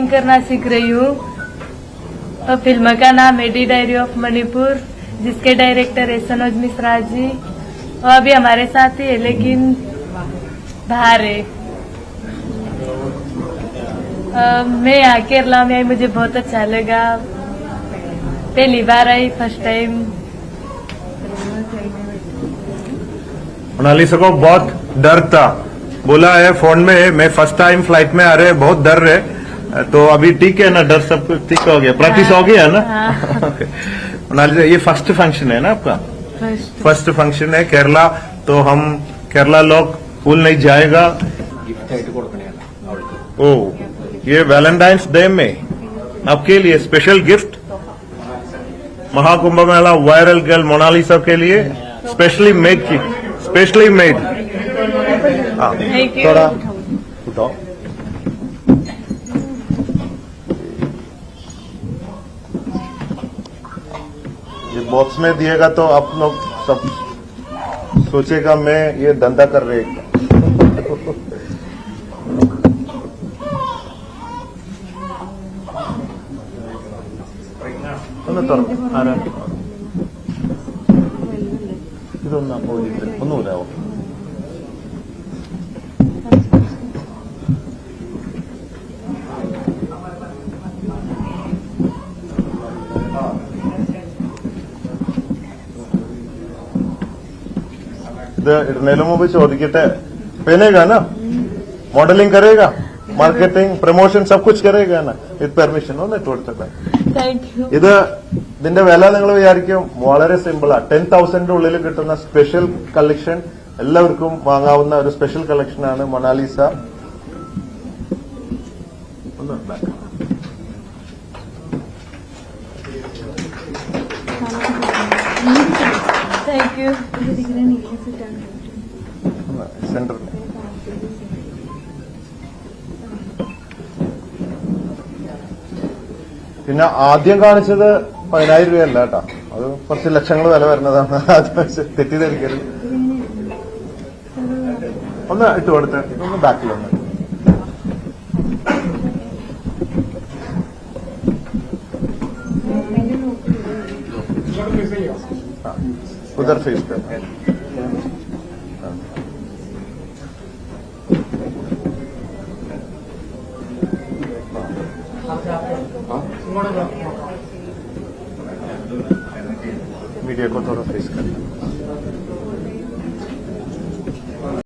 Acting करना सीख रही हूँ। और फिल्म का नाम एडी डायरी ऑफ मणिपुर, जिसके डायरेक्टर है सनोज मिश्रा जी। वो अभी हमारे साथ ही है लेकिन बाहर है। मैं यहाँ केरला में आई, मुझे बहुत अच्छा लगा। पहली बार आई, फर्स्ट टाइम। मोनालिसा को बहुत डर था, बोला है फोन में मैं फर्स्ट टाइम फ्लाइट में आ रहे, बहुत डर रहे। तो अभी ठीक है ना, डर सब कुछ ठीक हो गया, प्रैक्टिस हो गया ना। मोनालिसा ये फर्स्ट फंक्शन है ना आपका? फर्स्ट फंक्शन है केरला, तो हम केरला लोग भूल नहीं जाएगा। ओ ये वैलेंटाइंस डे में आपके लिए स्पेशल गिफ्ट, महाकुंभ मेला वायरल गर्ल मोनालिसा के लिए स्पेशली मेड की, स्पेशली मेड। थोड़ा उठाओ। ये बॉक्स में दिएगा तो आप लोग सब सोचेगा मैं ये धंधा कर रहे हैं। ഇതൊന്നും പോയിട്ട് ഒന്നുമില്ല. ഇത് ഇടുന്നതിന് മുമ്പ് ചോദിക്കട്ടെ, पहनेगा ना, मॉडलिंग करेगा, मार्केटिंग प्रमोशन सब कुछ करेगा ना विथ പെർമിഷൻ? ഒന്ന് കൊടുത്തിട്ട്. ഇത് ഇതിന്റെ വില നിങ്ങൾ വിചാരിക്കും വളരെ സിമ്പിളാ. 10,000 ഉള്ളിൽ കിട്ടുന്ന സ്പെഷ്യൽ കളക്ഷൻ, എല്ലാവർക്കും വാങ്ങാവുന്ന ഒരു സ്പെഷ്യൽ കളക്ഷനാണ് മൊണാലിസ. സെന്ററിൽ പിന്നെ ആദ്യം കാണിച്ചത് 10,000 രൂപയല്ല കേട്ടോ, അത് കുറച്ച് ലക്ഷങ്ങൾ വില വരുന്നതാണ്. തെറ്റിദ്ധരിക്കരുത്. ഒന്ന് ഇട്ട് കൊടുത്ത്, ഒന്ന് ബാക്കിൽ ഒന്ന്. ഉദർ ഫേസ് പേ मीडिया को थोड़ा फेस करना।